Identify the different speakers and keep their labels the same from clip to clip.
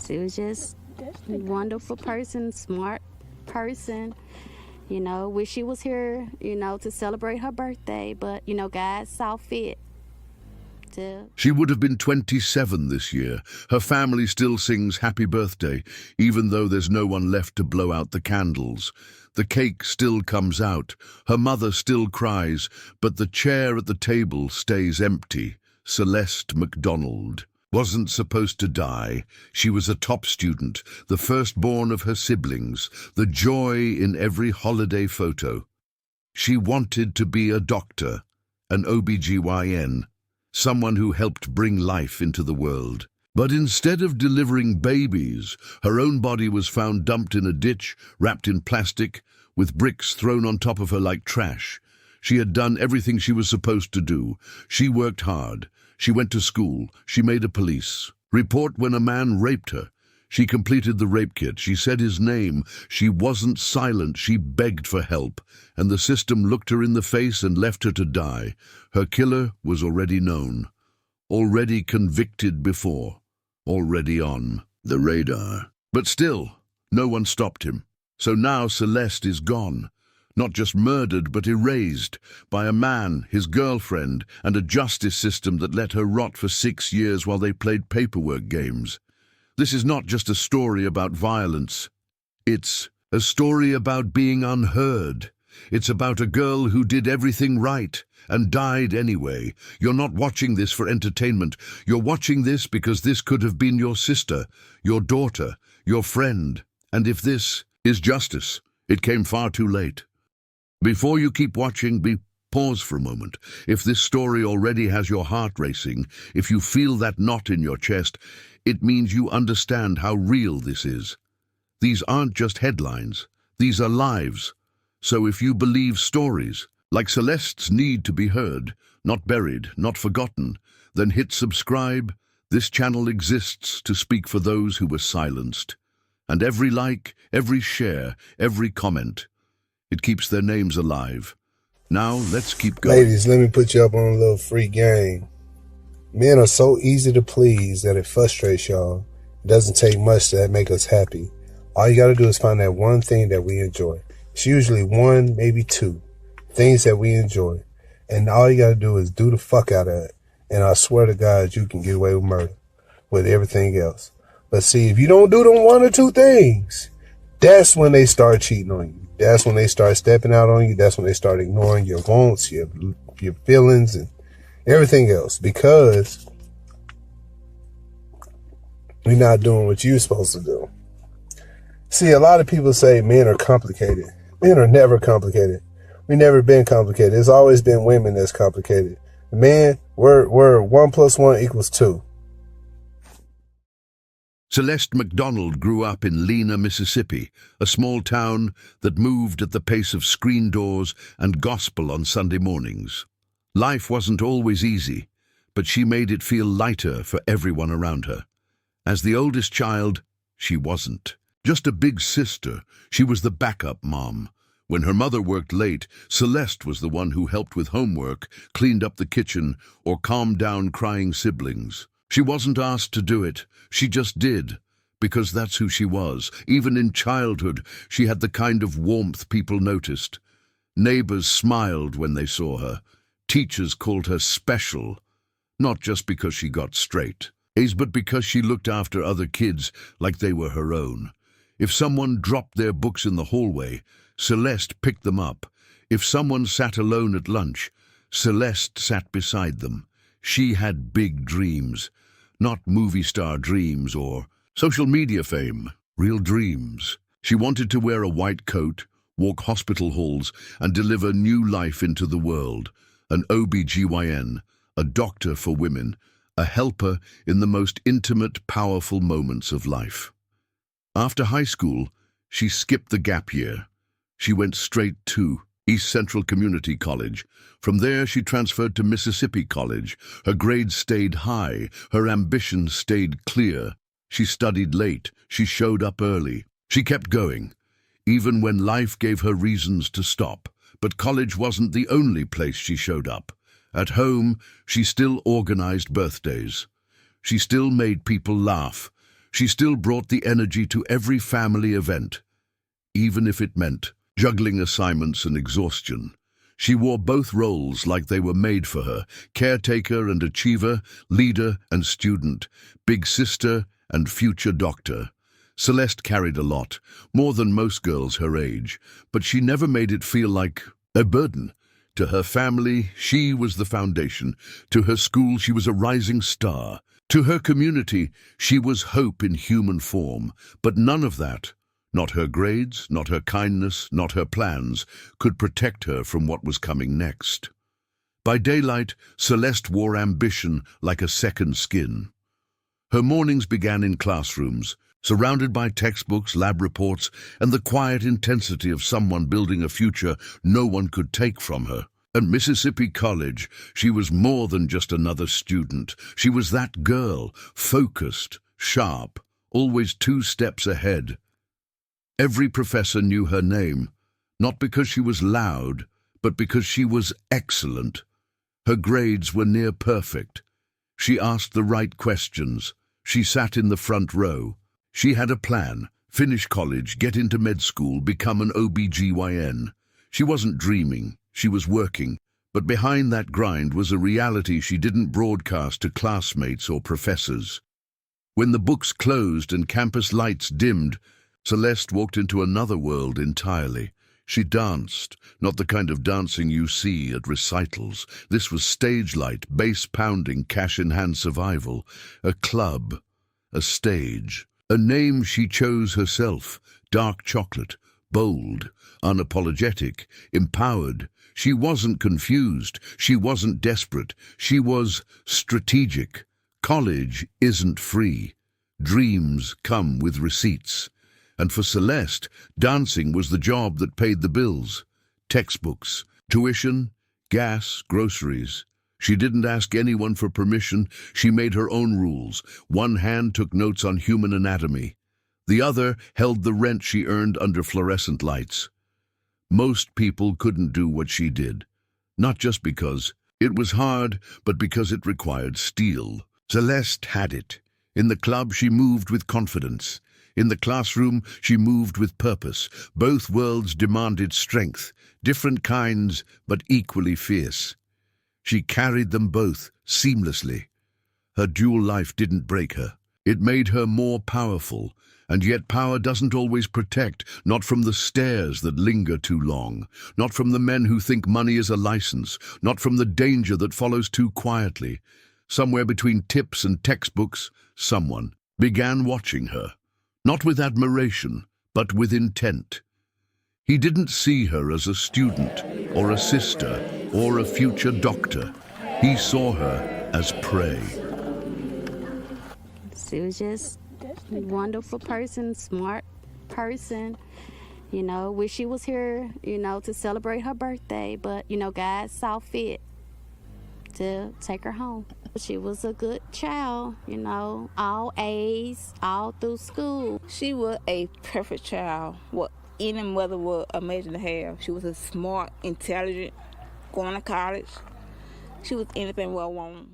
Speaker 1: She was just a wonderful person, smart person. Wish she was here, to celebrate her birthday, but, God saw fit to.
Speaker 2: She would have been 27 this year. Her family still sings happy birthday, even though there's no one left to blow out the candles. The cake still comes out. Her mother still cries, but the chair at the table stays empty. Celeste McDonald wasn't supposed to die. She was a top student, the firstborn of her siblings, the joy in every holiday photo. She wanted to be a doctor, an OB-GYN, someone who helped bring life into the world. But instead of delivering babies, her own body was found dumped in a ditch, wrapped in plastic, with bricks thrown on top of her like trash. She had done everything she was supposed to do. She worked hard. She went to school. She made a police report when a man raped her. She completed the rape kit. She said his name. She wasn't silent. She begged for help. And the system looked her in the face and left her to die. Her killer was already known. Already convicted before. Already on the radar. But still, no one stopped him. So now Celeste is gone. Not just murdered, but erased by a man, his girlfriend, and a justice system that let her rot for 6 years while they played paperwork games. This is not just a story about violence. It's a story about being unheard. It's about a girl who did everything right and died anyway. You're not watching this for entertainment. You're watching this because this could have been your sister, your daughter, your friend. And if this is justice, it came far too late. Before you keep watching, pause for a moment. If this story already has your heart racing, if you feel that knot in your chest, it means you understand how real this is. These aren't just headlines. These are lives. So if you believe stories, like Celeste's need to be heard, not buried, not forgotten, then hit subscribe. This channel exists to speak for those who were silenced. And every like, every share, every comment, it keeps their names alive. Now, let's keep going.
Speaker 3: Ladies, let me put you up on a little free game. Men are so easy to please that it frustrates y'all. It doesn't take much to make us happy. All you gotta do is find that one thing that we enjoy. It's usually one, maybe two things that we enjoy. And all you gotta do is do the fuck out of it. And I swear to God, you can get away with murder with everything else. But see, if you don't do them one or two things, that's when they start cheating on you. That's when they start stepping out on you. That's when they start ignoring your wants, your feelings, and everything else. Because you're not doing what you're supposed to do. See, a lot of people say men are complicated. Men are never complicated. We never been complicated. It's always been women that's complicated. Man, we're 1 + 1 = 2.
Speaker 2: Celeste McDonald grew up in Lena, Mississippi, a small town that moved at the pace of screen doors and gospel on Sunday mornings. Life wasn't always easy, but she made it feel lighter for everyone around her. As the oldest child, she wasn't just a big sister. She was the backup mom. When her mother worked late, Celeste was the one who helped with homework, cleaned up the kitchen, or calmed down crying siblings. She wasn't asked to do it. She just did, because that's who she was. Even in childhood, she had the kind of warmth people noticed. Neighbors smiled when they saw her. Teachers called her special, not just because she got straight A's, but because she looked after other kids like they were her own. If someone dropped their books in the hallway, Celeste picked them up. If someone sat alone at lunch, Celeste sat beside them. She had big dreams. Not movie star dreams or social media fame, real dreams. She wanted to wear a white coat, walk hospital halls, and deliver new life into the world. An OB-GYN, a doctor for women, a helper in the most intimate, powerful moments of life. After high school, she skipped the gap year. She went straight to East Central Community College. From there, she transferred to Mississippi College. Her grades stayed high. Her ambitions stayed clear. She studied late. She showed up early. She kept going, even when life gave her reasons to stop. But college wasn't the only place she showed up. At home, she still organized birthdays. She still made people laugh. She still brought the energy to every family event, even if it meant juggling assignments and exhaustion. She wore both roles like they were made for her, caretaker and achiever, leader and student, big sister and future doctor. Celeste carried a lot, more than most girls her age, but she never made it feel like a burden. To her family, she was the foundation. To her school, she was a rising star. To her community, she was hope in human form. But none of that, not her grades, not her kindness, not her plans, could protect her from what was coming next. By daylight, Celeste wore ambition like a second skin. Her mornings began in classrooms, surrounded by textbooks, lab reports, and the quiet intensity of someone building a future no one could take from her. At Mississippi College, she was more than just another student. She was that girl, focused, sharp, always 2 steps ahead. Every professor knew her name, not because she was loud, but because she was excellent. Her grades were near perfect. She asked the right questions. She sat in the front row. She had a plan: finish college, get into med school, become an OB-GYN. She wasn't dreaming, she was working, but behind that grind was a reality she didn't broadcast to classmates or professors. When the books closed and campus lights dimmed, Celeste walked into another world entirely. She danced, not the kind of dancing you see at recitals. This was stage light, bass-pounding, cash-in-hand survival. A club, a stage, a name she chose herself: dark chocolate, bold, unapologetic, empowered. She wasn't confused, she wasn't desperate, she was strategic. College isn't free. Dreams come with receipts. And for Celeste, dancing was the job that paid the bills. Textbooks, tuition, gas, groceries. She didn't ask anyone for permission. She made her own rules. One hand took notes on human anatomy. The other held the rent she earned under fluorescent lights. Most people couldn't do what she did. Not just because it was hard, but because it required steel. Celeste had it. In the club, she moved with confidence. In the classroom, she moved with purpose. Both worlds demanded strength, different kinds, but equally fierce. She carried them both seamlessly. Her dual life didn't break her. It made her more powerful, and yet power doesn't always protect, not from the stares that linger too long, not from the men who think money is a license, not from the danger that follows too quietly. Somewhere between tips and textbooks, someone began watching her. Not with admiration, but with intent. He didn't see her as a student, or a sister, or a future doctor. He saw her as prey.
Speaker 1: She was just a wonderful person, smart person. You know, wish she was here, to celebrate her birthday, but, God saw fit to take her home. She was a good child, all A's, all through school.
Speaker 4: She was a perfect child, what any mother would imagine to have. She was a smart, intelligent, going to college. She was anything well wanted.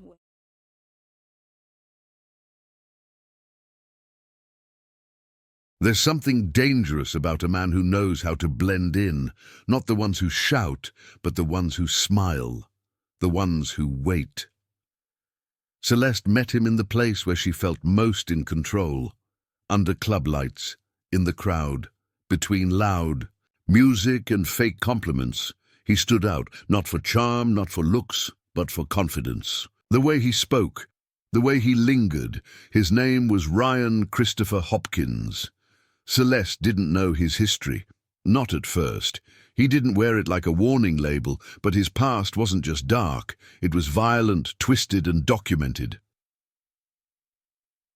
Speaker 2: There's something dangerous about a man who knows how to blend in, not the ones who shout, but the ones who smile, the ones who wait. Celeste met him in the place where she felt most in control, under club lights, in the crowd, between loud music and fake compliments. He stood out, not for charm, not for looks, but for confidence. The way he spoke, the way he lingered. His name was Christopher Hopkins. Celeste didn't know his history, not at first. He didn't wear it like a warning label, but his past wasn't just dark. It was violent, twisted, and documented.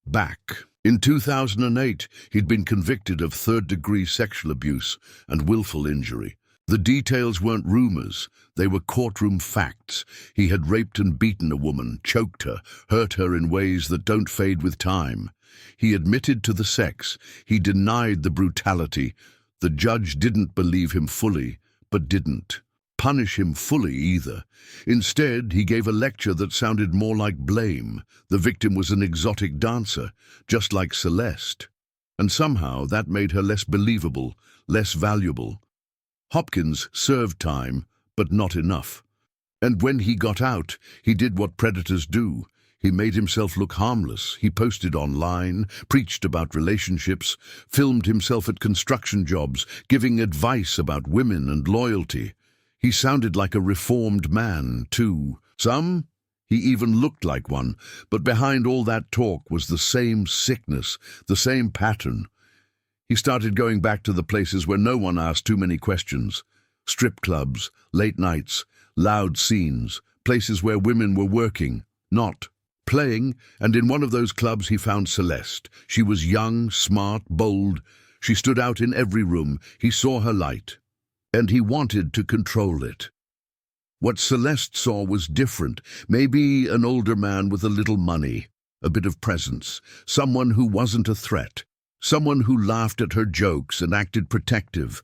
Speaker 2: Back in 2008, he'd been convicted of third-degree sexual abuse and willful injury. The details weren't rumors, they were courtroom facts. He had raped and beaten a woman, choked her, hurt her in ways that don't fade with time. He admitted to the sex. He denied the brutality. The judge didn't believe him fully, but didn't. punish him fully either. Instead, he gave a lecture that sounded more like blame. The victim was an exotic dancer, just like Celeste. And somehow that made her less believable, less valuable. Hopkins served time, but not enough. And when he got out, he did what predators do. He made himself look harmless. He posted online, preached about relationships, filmed himself at construction jobs, giving advice about women and loyalty. He sounded like a reformed man, too. He even looked like one, but behind all that talk was the same sickness, the same pattern. He started going back to the places where no one asked too many questions. Strip clubs, late nights, loud scenes, places where women were working, not playing, and in one of those clubs he found Celeste. She was young, smart, bold. She stood out in every room. He saw her light, and he wanted to control it. What Celeste saw was different. Maybe an older man with a little money, a bit of presence, someone who wasn't a threat, someone who laughed at her jokes and acted protective.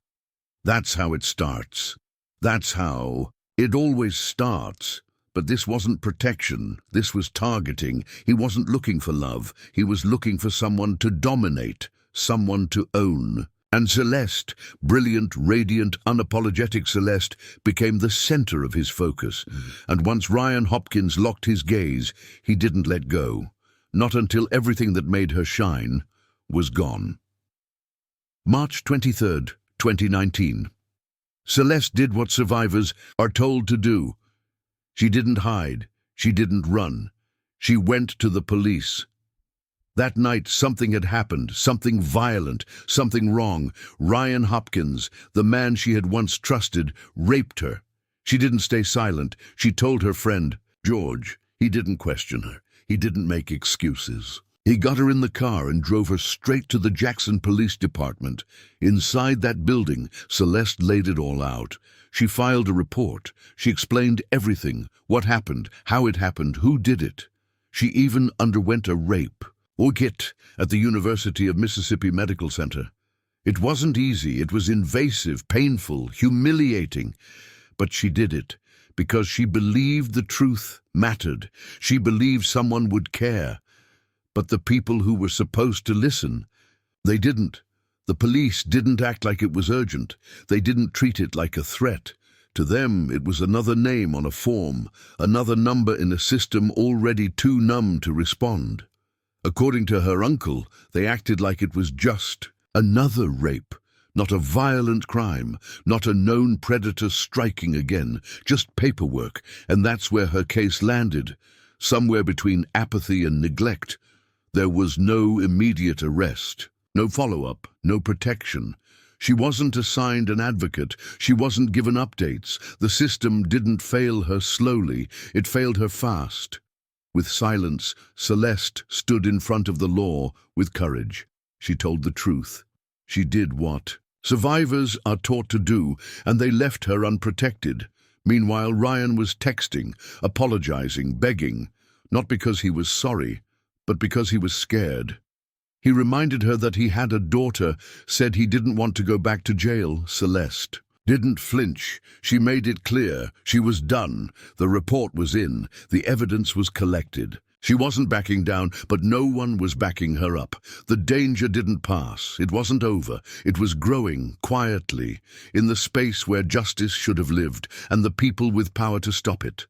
Speaker 2: That's how it starts. That's how it always starts. But this wasn't protection. This was targeting. He wasn't looking for love. He was looking for someone to dominate, someone to own. And Celeste, brilliant, radiant, unapologetic Celeste, became the center of his focus. And once Ryan Hopkins locked his gaze, he didn't let go. Not until everything that made her shine was gone. March 23rd, 2019. Celeste did what survivors are told to do. She didn't hide. She didn't run. She went to the police. That night, something had happened, something violent, something wrong. Ryan Hopkins, the man she had once trusted, raped her. She didn't stay silent. She told her friend, George. He didn't question her. He didn't make excuses. He got her in the car and drove her straight to the Jackson Police Department. Inside that building, Celeste laid it all out. She filed a report. She explained everything, what happened, how it happened, who did it. She even underwent a rape. At the University of Mississippi Medical Center. It wasn't easy. It was invasive, painful, humiliating. But she did it because she believed the truth mattered. She believed someone would care. But the people who were supposed to listen, they didn't. The police didn't act like it was urgent. They didn't treat it like a threat. To them, it was another name on a form, another number in a system already too numb to respond. According to her uncle, they acted like it was just another rape, not a violent crime, not a known predator striking again, just paperwork, and that's where her case landed, somewhere between apathy and neglect. There was no immediate arrest, no follow-up, no protection. She wasn't assigned an advocate. She wasn't given updates. The system didn't fail her slowly. It failed her fast. With silence, Celeste stood in front of the law with courage. She told the truth. She did what survivors are taught to do, and they left her unprotected. Meanwhile, Ryan was texting, apologizing, begging, not because he was sorry, but because he was scared. He reminded her that he had a daughter, said he didn't want to go back to jail. Celeste didn't flinch. She made it clear. She was done. The report was in. The evidence was collected. She wasn't backing down, but no one was backing her up. The danger didn't pass. It wasn't over. It was growing quietly, in the space where justice should have lived, and the people with power to stop it.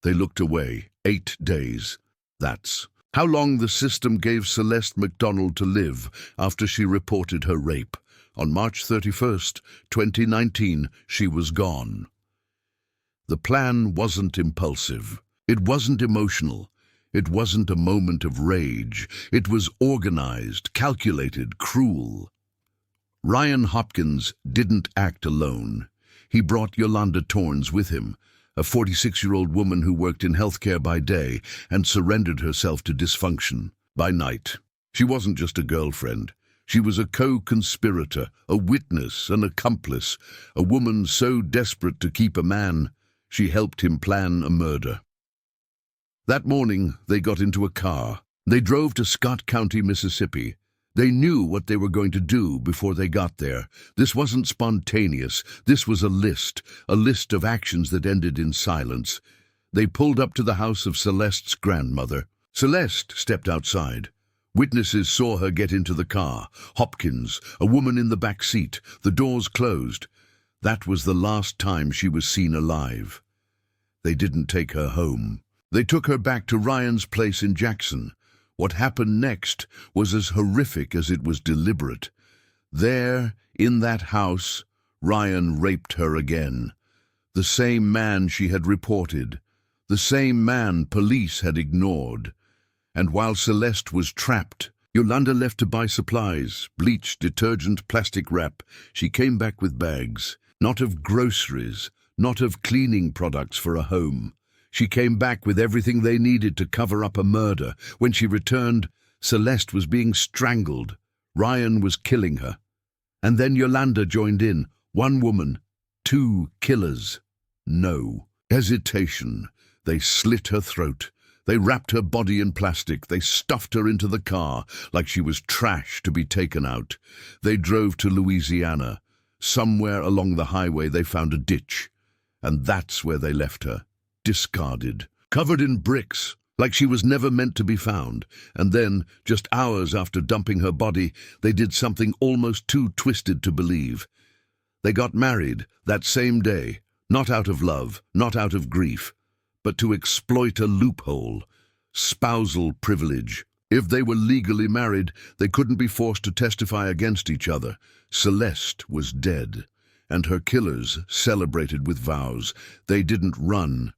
Speaker 2: They looked away. 8 days. That's how long the system gave Celeste McDonald to live after she reported her rape. On March 31st, 2019, she was gone. The plan wasn't impulsive. It wasn't emotional. It wasn't a moment of rage. It was organized, calculated, cruel. Ryan Hopkins didn't act alone. He brought Yolanda Torns with him, a 46-year-old woman who worked in healthcare by day and surrendered herself to dysfunction by night. She wasn't just a girlfriend. She was a co-conspirator, a witness, an accomplice, a woman so desperate to keep a man, she helped him plan a murder. That morning, they got into a car. They drove to Scott County, Mississippi. They knew what they were going to do before they got there. This wasn't spontaneous. This was a list of actions that ended in silence. They pulled up to the house of Celeste's grandmother. Celeste stepped outside. Witnesses saw her get into the car. Hopkins, a woman in the back seat, the doors closed. That was the last time she was seen alive. They didn't take her home. They took her back to Ryan's place in Jackson. What happened next was as horrific as it was deliberate. There, in that house, Ryan raped her again. The same man she had reported. The same man police had ignored. And while Celeste was trapped, Yolanda left to buy supplies, bleach, detergent, plastic wrap. She came back with bags, not of groceries, not of cleaning products for a home. She came back with everything they needed to cover up a murder. When she returned, Celeste was being strangled. Ryan was killing her. And then Yolanda joined in. One woman, two killers. No hesitation. They slit her throat. They wrapped her body in plastic. They stuffed her into the car like she was trash to be taken out. They drove to Louisiana. Somewhere along the highway they found a ditch. And that's where they left her. Discarded. Covered in bricks. Like she was never meant to be found. And then, just hours after dumping her body, they did something almost too twisted to believe. They got married that same day. Not out of love, not out of grief, but to exploit a loophole, spousal privilege. If they were legally married, they couldn't be forced to testify against each other. Celeste was dead, and her killers celebrated with vows. They didn't run.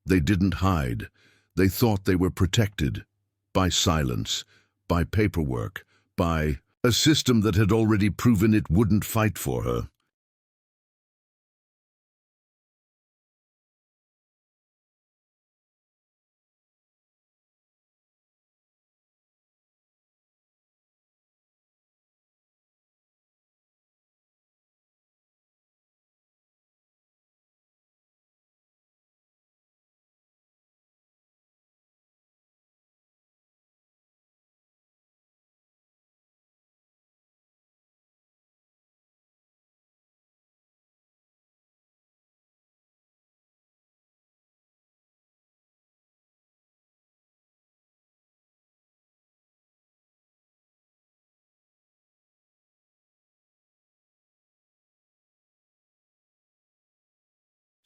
Speaker 2: They didn't hide. They thought they were protected by silence, by paperwork, by a system that had already proven it wouldn't fight for her.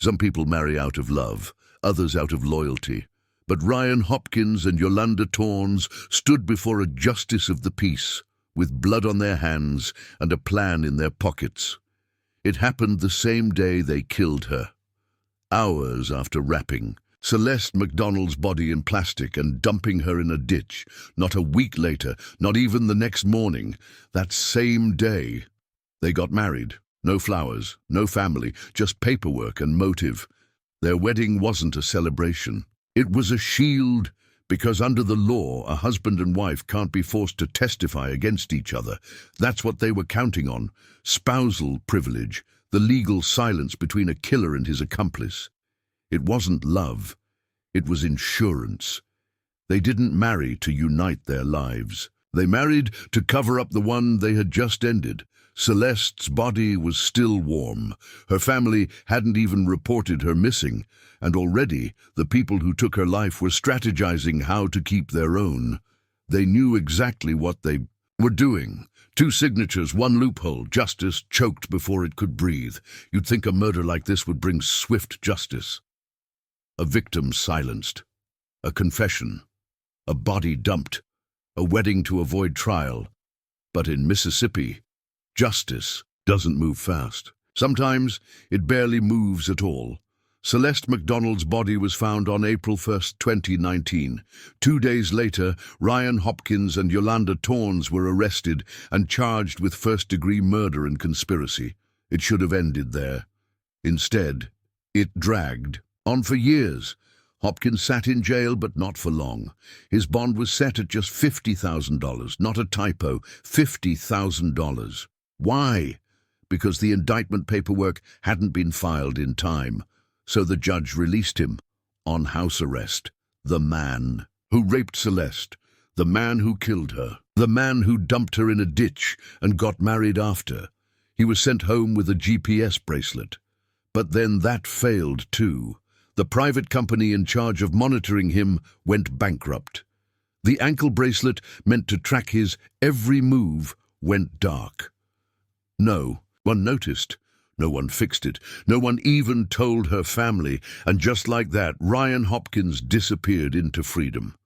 Speaker 2: Some people marry out of love, others out of loyalty. But Ryan Hopkins and Yolanda Torns stood before a justice of the peace, with blood on their hands and a plan in their pockets. It happened the same day they killed her. Hours after wrapping Celeste McDonald's body in plastic and dumping her in a ditch, not a week later, not even the next morning, that same day, they got married. No flowers, no family, just paperwork and motive. Their wedding wasn't a celebration. It was a shield, because under the law, a husband and wife can't be forced to testify against each other. That's what they were counting on. Spousal privilege, the legal silence between a killer and his accomplice. It wasn't love. It was insurance. They didn't marry to unite their lives. They married to cover up the one they had just ended. Celeste's body was still warm. Her family hadn't even reported her missing, and already the people who took her life were strategizing how to keep their own. They knew exactly what they were doing. 2 signatures, 1 loophole, justice choked before it could breathe. You'd think a murder like this would bring swift justice. A victim silenced. A confession. A body dumped. A wedding to avoid trial. But in Mississippi, justice doesn't move fast. Sometimes it barely moves at all. Celeste McDonald's body was found on April 1, 2019. 2 days later, Ryan Hopkins and Yolanda Torns were arrested and charged with first-degree murder and conspiracy. It should have ended there. Instead, it dragged on for years. Hopkins sat in jail, but not for long. His bond was set at just $50,000, not a typo, $50,000. Why? Because the indictment paperwork hadn't been filed in time. So the judge released him on house arrest. The man who raped Celeste, the man who killed her, The man who dumped her in a ditch and got married after. He was sent home with a GPS bracelet. But then that failed too. The private company in charge of monitoring him went bankrupt. The ankle bracelet meant to track his every move went dark. No one noticed. No one fixed it. No one even told her family. And just like that, Ryan Hopkins disappeared into freedom.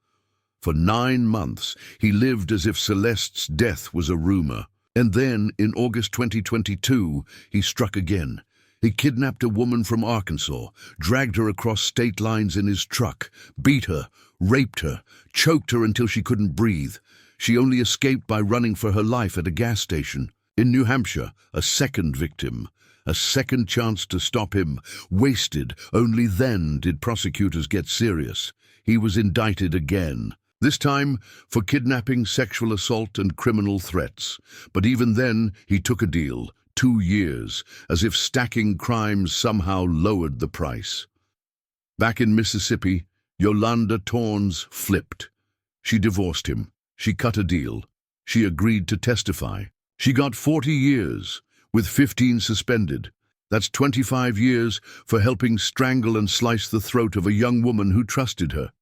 Speaker 2: For 9 months, he lived as if Celeste's death was a rumor. And then, in August 2022, he struck again. He kidnapped a woman from Arkansas, dragged her across state lines in his truck, beat her, raped her, choked her until she couldn't breathe. She only escaped by running for her life at a gas station. In New Hampshire, a second victim. A second chance to stop him, wasted. Only then did prosecutors get serious. He was indicted again. This time for kidnapping, sexual assault, and criminal threats. But even then, he took a deal. 2 years, as if stacking crimes somehow lowered the price. Back in Mississippi, Yolanda Torns flipped. She divorced him. She cut a deal. She agreed to testify. She got 40 years, with 15 suspended. That's 25 years for helping strangle and slice the throat of a young woman who trusted her.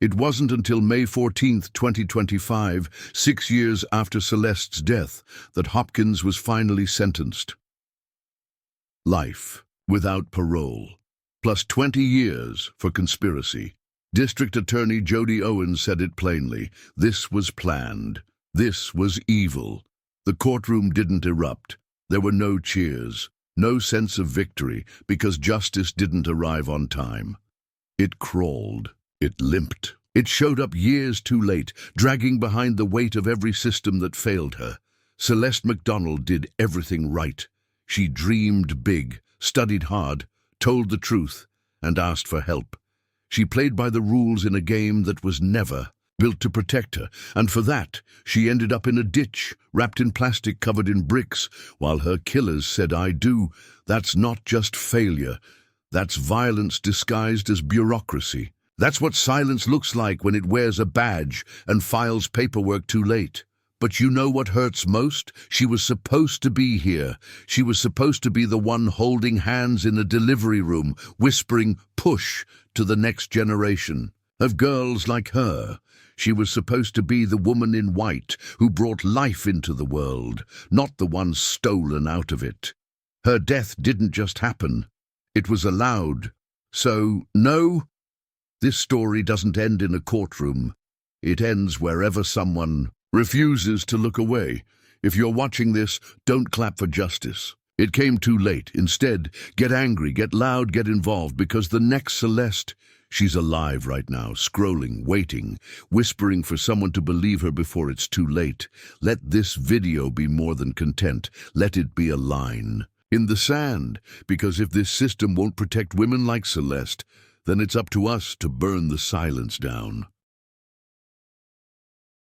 Speaker 2: It wasn't until May 14, 2025, 6 years after Celeste's death, that Hopkins was finally sentenced. Life without parole, plus 20 years for conspiracy. District Attorney Jody Owens said it plainly. This was planned. This was evil. The courtroom didn't erupt. There were no cheers, no sense of victory, because justice didn't arrive on time. It crawled. It limped. It showed up years too late, dragging behind the weight of every system that failed her. Celeste McDonald did everything right. She dreamed big, studied hard, told the truth, and asked for help. She played by the rules in a game that was never built to protect her, and for that, she ended up in a ditch, wrapped in plastic covered in bricks, while her killers said, "I do." That's not just failure. That's violence disguised as bureaucracy. That's what silence looks like when it wears a badge and files paperwork too late. But you know what hurts most? She was supposed to be here. She was supposed to be the one holding hands in a delivery room, whispering, "Push," to the next generation of girls like her. She was supposed to be the woman in white who brought life into the world, not the one stolen out of it. Her death didn't just happen. It was allowed. So, no, this story doesn't end in a courtroom. It ends wherever someone refuses to look away. If you're watching this, don't clap for justice. It came too late. Instead, get angry, get loud, get involved, because the next Celeste, she's alive right now, scrolling, waiting, whispering for someone to believe her before it's too late. Let this video be more than content. Let it be a line in the sand, because if this system won't protect women like Celeste, then it's up to us to burn the silence down.